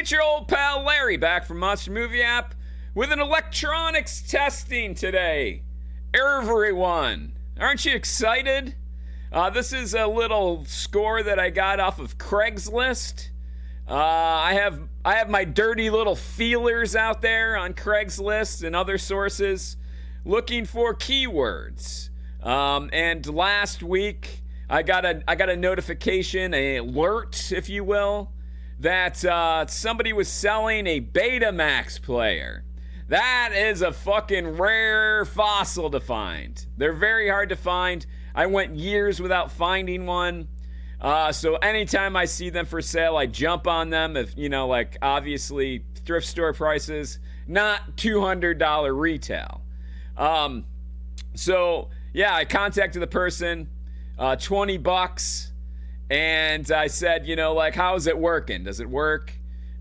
It's your old pal Larry back from Monster Movie App with an electronics testing today. Everyone, aren't you excited? This is a little score that I got off of Craigslist. I have my dirty little feelers out there on Craigslist and other sources looking for keywords. And last week I got a notification, an alert, if you will, that somebody was selling a Betamax player. That is a fucking rare fossil to find. They're very hard to find. I went years without finding one. So anytime I see them for sale, I jump on them. If, like, obviously thrift store prices, not $200 retail. So yeah, I contacted the person, $20. And I said, how is it working? Does it work?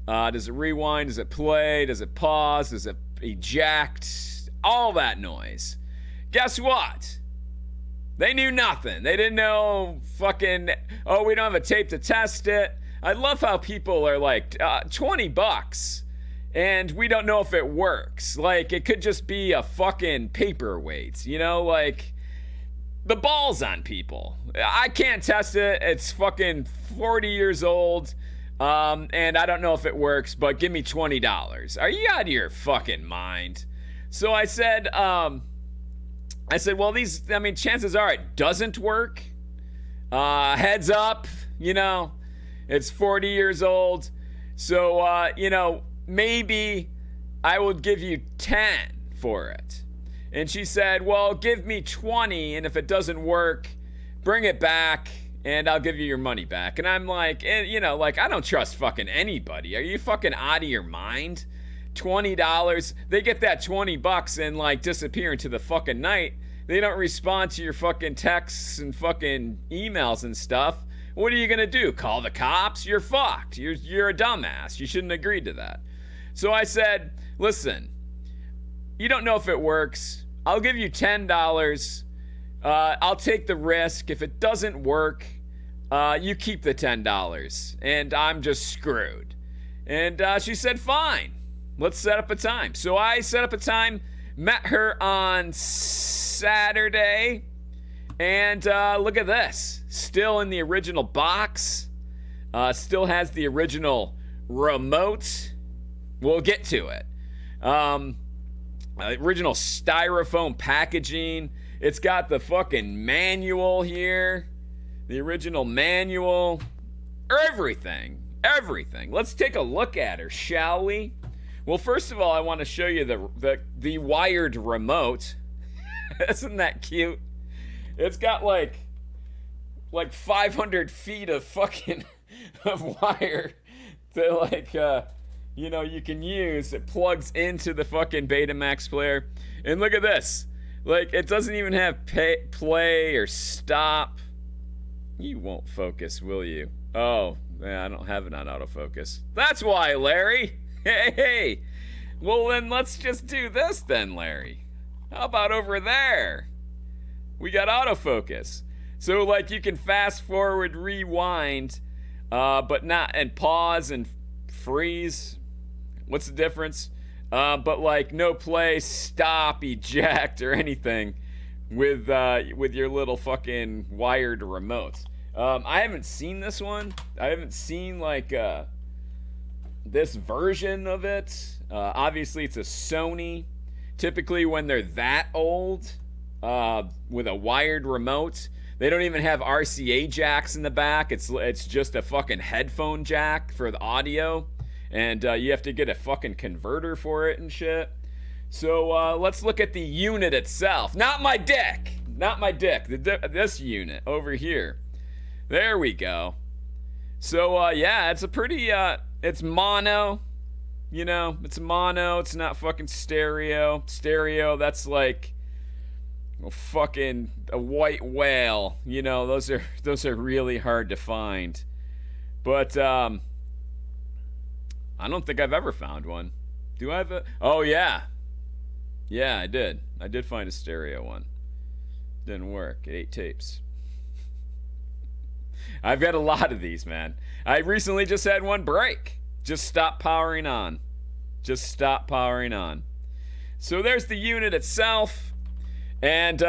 Does it rewind? Does it play? Does it pause? Does it eject? All that noise. Guess what? They knew nothing. They didn't know fucking, we don't have a tape to test it. I love how people are like, $20 and we don't know if it works. Like, it could just be a fucking paperweight, like, the balls on people. I can't test it. It's fucking 40 years old. And I don't know if it works, but give me $20. Are you out of your fucking mind? So I said, well, chances are it doesn't work. Heads up, it's 40 years old. So, maybe I will give you 10 for it. And she said, well, give me 20, and if it doesn't work, bring it back, and I'll give you your money back. And I'm like, I don't trust fucking anybody. Are you fucking out of your mind? $20, they get that $20 and, like, disappear into the fucking night. They don't respond to your fucking texts and fucking emails and stuff. What are you gonna do? Call the cops? You're fucked. You're a dumbass. You shouldn't agree to that. So I said, listen, you don't know if it works. I'll give you $10. I'll take the risk. If it doesn't work, you keep the $10. And I'm just screwed. And she said, fine. Let's set up a time. So I set up a time, met her on Saturday. And look at this. Still in the original box. Still has the original remote. We'll get to it. Original styrofoam packaging. It's got the fucking manual here. The original manual. Everything. Let's take a look at her, shall we? Well, first of all, I want to show you the wired remote. Isn't that cute? It's got like 500 feet of fucking of wire to you can use. It plugs into the fucking Betamax player. And look at this. Like, it doesn't even have play or stop. You won't focus, will you? Oh, yeah, I don't have it on autofocus. That's why, Larry. Hey. Well, then let's just do this then, Larry. How about over there? We got autofocus. So, like, you can fast forward, rewind, but not, and pause and freeze. What's the difference? But like no play, stop, eject, or anything with your little fucking wired remote. I haven't seen this one. I haven't seen like this version of it. Obviously, it's a Sony. Typically, when they're that old, with a wired remote, they don't even have RCA jacks in the back. It's just a fucking headphone jack for the audio. And you have to get a fucking converter for it and shit. So let's look at the unit itself. Not my dick. This unit over here. There we go. So yeah, it's a pretty, it's mono. It's mono. It's not fucking stereo. Stereo, that's like fucking a white whale. Those are really hard to find. But I don't think I've ever found one. Do I have a... Oh, yeah. Yeah, I did. I did find a stereo one. Didn't work. 8 tapes. I've got a lot of these, man. I recently just had one break. Just stop powering on. Just stop powering on. So there's the unit itself. And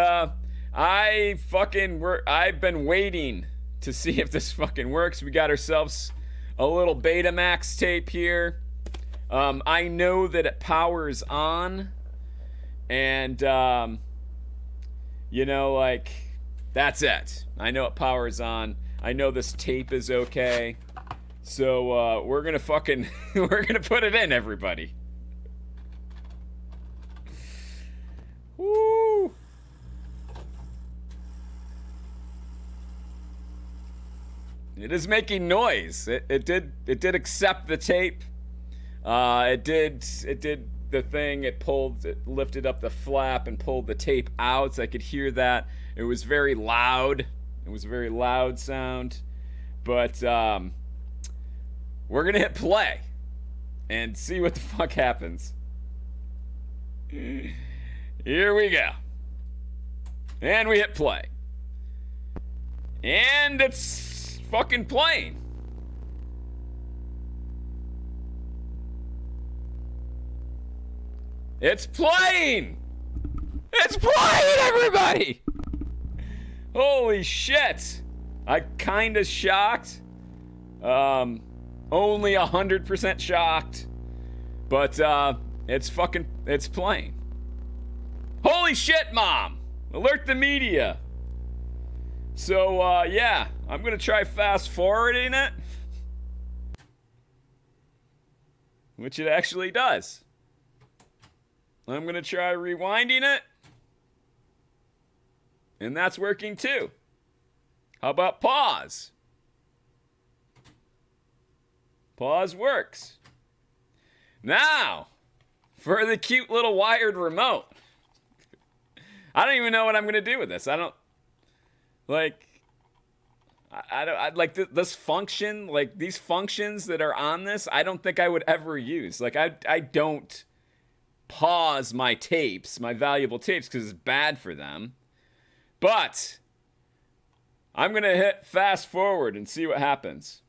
I've been waiting to see if this fucking works. We got ourselves a little Betamax tape here. I know that it powers on. And, that's it. I know it powers on. I know this tape is okay. So, we're gonna put it in, everybody. Woo! It is making noise. It did accept the tape. It did the thing. It lifted up the flap and pulled the tape out. So I could hear that. It was very loud. It was a very loud sound. But we're gonna hit play and see what the fuck happens. Here we go. And we hit play. And it's fucking playing. It's playing! It's playing, everybody! Holy shit! I kinda shocked. Only 100% shocked. But, it's playing. Holy shit, Mom! Alert the media! So, yeah, I'm gonna try fast forwarding it. Which it actually does. I'm gonna try rewinding it. And that's working too. How about pause? Pause works. Now, for the cute little wired remote. I don't even know what I'm gonna do with this. I don't like this function, like these functions that are on this, I don't think I would ever use. Like I don't pause my tapes, my valuable tapes, because it's bad for them. But I'm gonna hit fast forward and see what happens.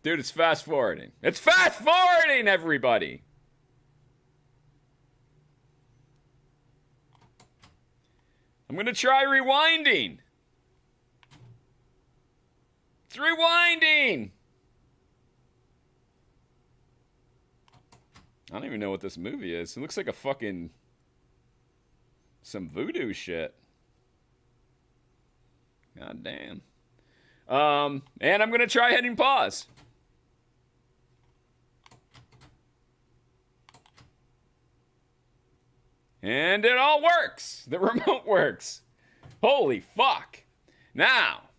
Dude, it's fast forwarding. It's fast forwarding, everybody! I'm gonna try rewinding. It's rewinding! I don't even know what this movie is. It looks like a fucking... some voodoo shit. God damn. And I'm gonna try hitting pause. And it all works. The remote works. Holy fuck. Now,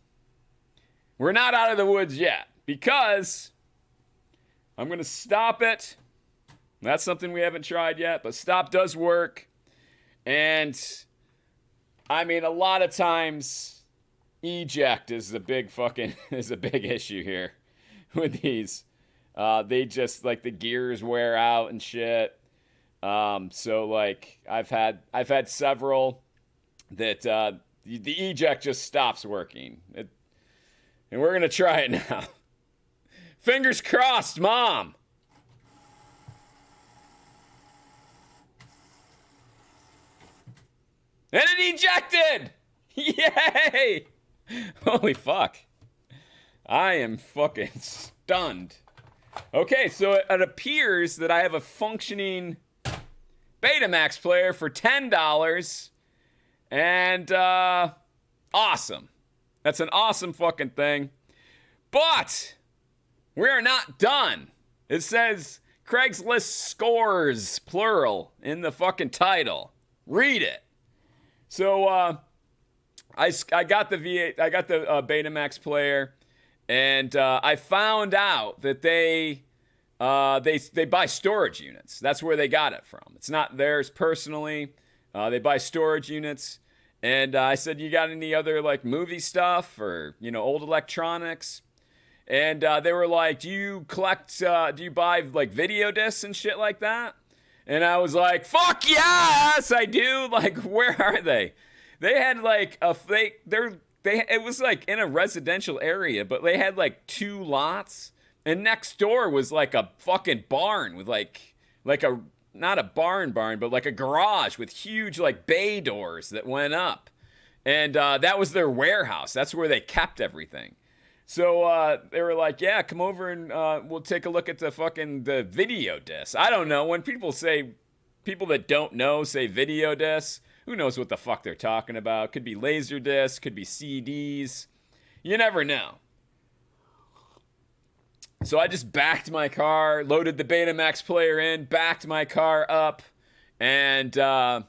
we're not out of the woods yet, because I'm gonna stop it. That's something we haven't tried yet, but stop does work. And I mean, a lot of times eject is a big issue here with these. They just, like, the gears wear out and shit. So like I've had several that the eject just stops working. And we're going to try it now. Fingers crossed, Mom. And it ejected! Yay! Holy fuck. I am fucking stunned. Okay, so it appears that I have a functioning Betamax player for $10. And, awesome. That's an awesome fucking thing. But we're not done. It says Craigslist scores, plural, in the fucking title. Read it. So, I got the Betamax player, and I found out that they buy storage units. That's where they got it from. It's not theirs personally. They buy storage units, and I said, "You got any other like movie stuff or old electronics?" And they were like, "Do you collect? Do you buy like video discs and shit like that?" And I was like, "Fuck yes, I do." Like, where are they? They had like they're it was like in a residential area, but they had like 2 lots, and next door was like a fucking barn with like a, not a barn, but like a garage with huge like bay doors that went up. And that was their warehouse. That's where they kept everything. So they were like, yeah, come over and we'll take a look at the video disc. I don't know. When people that don't know say video disc, who knows what the fuck they're talking about? Could be laser disc, could be CDs. You never know. So I just backed my car, loaded the Betamax player in, backed my car up, and I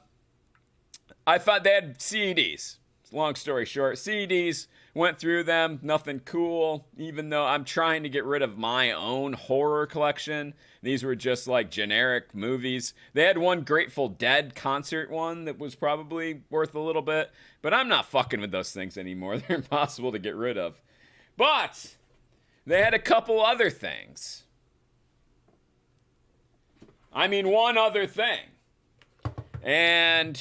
thought they had CDs. Long story short, CDs, went through them, nothing cool, even though I'm trying to get rid of my own horror collection. These were just like generic movies. They had one Grateful Dead concert one that was probably worth a little bit, but I'm not fucking with those things anymore. They're impossible to get rid of. But they had a couple other things. I mean, one other thing. And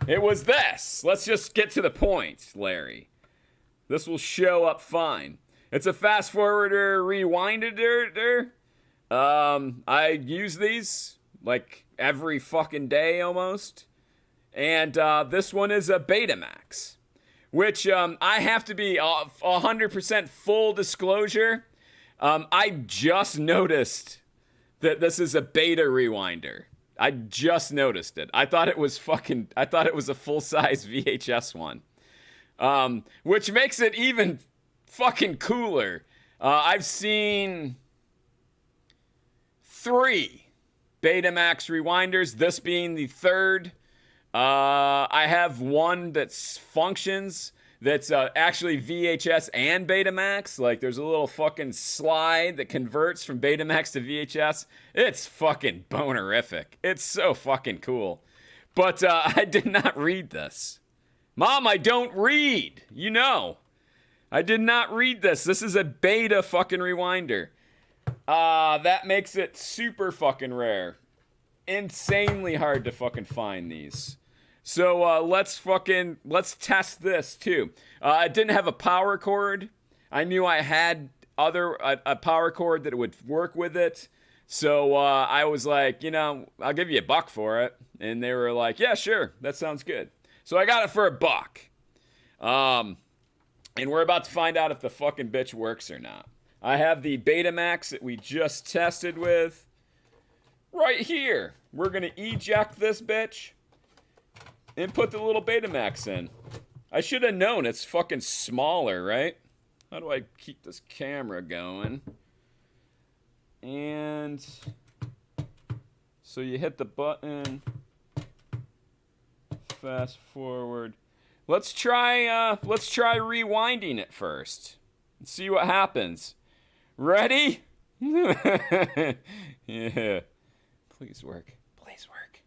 it was this. Let's just get to the point, Larry. This will show up fine. It's a fast forwarder rewinder. I use these like every fucking day almost. And this one is a Betamax, which I have to be 100% full disclosure. I just noticed that this is a beta rewinder. I just noticed it. I thought it was a full-size VHS one. Which makes it even fucking cooler. I've seen 3 Betamax rewinders, this being the 3rd. I have one that functions, that's actually VHS and Betamax. Like, there's a little fucking slide that converts from Betamax to VHS. It's fucking bonerific. It's so fucking cool. But I did not read this. Mom, I don't read. You know. I did not read this. This is a beta fucking rewinder. That makes it super fucking rare. Insanely hard to fucking find these. So let's test this too. I didn't have a power cord. I knew I had a power cord that would work with it. So I was like, I'll give you $1 for it. And they were like, yeah, sure, that sounds good. So I got it for $1. And we're about to find out if the fucking bitch works or not. I have the Betamax that we just tested with right here. We're gonna eject this bitch and put the little Betamax in. I should have known it's fucking smaller, right? How do I keep this camera going? And so you hit the button. Fast forward. Let's try rewinding it first. Let's see what happens. Ready? Yeah. Please work. Please work.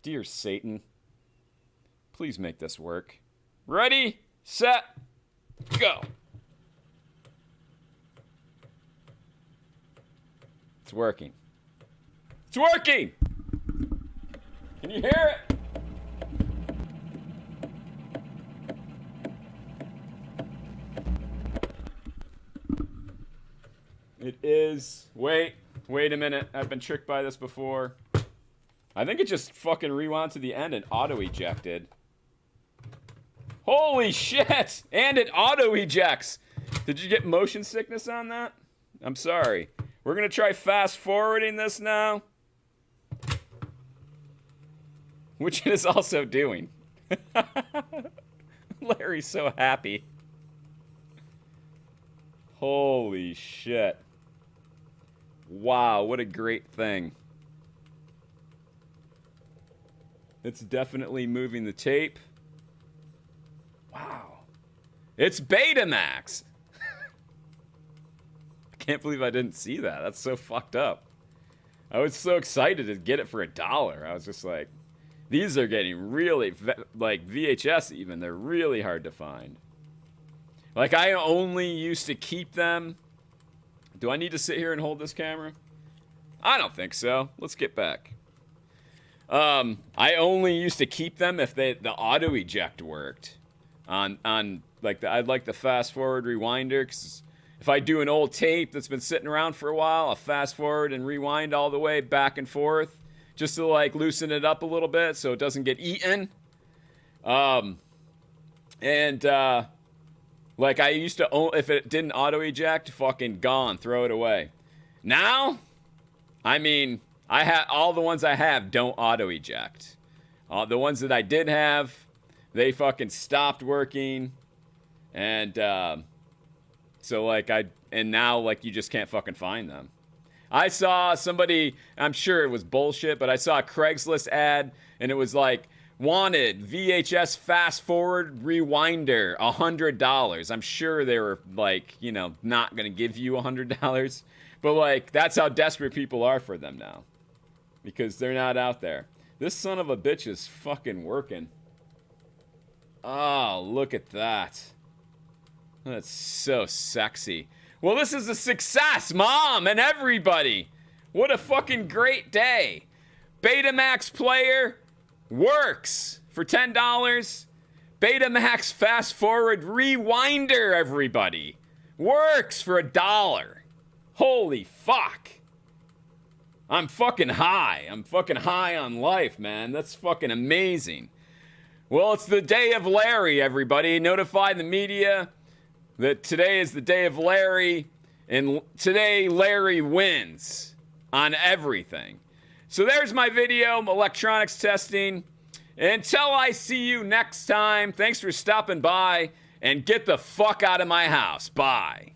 Dear Satan. Please make this work. Ready, set, go. It's working. It's working! Can you hear it? It is. Wait a minute. I've been tricked by this before. I think it just fucking rewound to the end and auto-ejected. Holy shit! And it auto-ejects. Did you get motion sickness on that? I'm sorry. We're gonna try fast-forwarding this now. Which it is also doing. Larry's so happy. Holy shit. Wow, what a great thing. It's definitely moving the tape. Wow. It's Betamax. I can't believe I didn't see that. That's so fucked up. I was so excited to get it for $1. I was just like, these are getting really, like VHS even, they're really hard to find. Like, I only used to keep them. Do I need to sit here and hold this camera? I don't think so. Let's get back. I only used to keep them if the auto eject worked. on like I'd like the fast forward rewinder, because if I do an old tape that's been sitting around for a while, I'll fast forward and rewind all the way back and forth just to like loosen it up a little bit so it doesn't get eaten. Like I used to own, if it didn't auto eject, fucking gone, throw it away. Now, I mean, I have all the ones I have don't auto eject. The ones that I did have, they fucking stopped working, and so like and now like you just can't fucking find them. I saw somebody, I'm sure it was bullshit, but I saw a Craigslist ad, and it was like, wanted VHS fast forward rewinder, $100. I'm sure they were like, you know, not gonna give you $100, but like that's how desperate people are for them now, because they're not out there. This son of a bitch is fucking working. Oh, look at that. That's so sexy. Well, this is a success, Mom and everybody. What a fucking great day. Betamax player works for $10. Betamax fast forward rewinder, everybody, works for $1. Holy fuck. I'm fucking high. I'm fucking high on life, man. That's fucking amazing. Well, it's the day of Larry, everybody. Notify the media that today is the day of Larry, and today Larry wins on everything. So there's my video, electronics testing. Until I see you next time, thanks for stopping by, and get the fuck out of my house. Bye.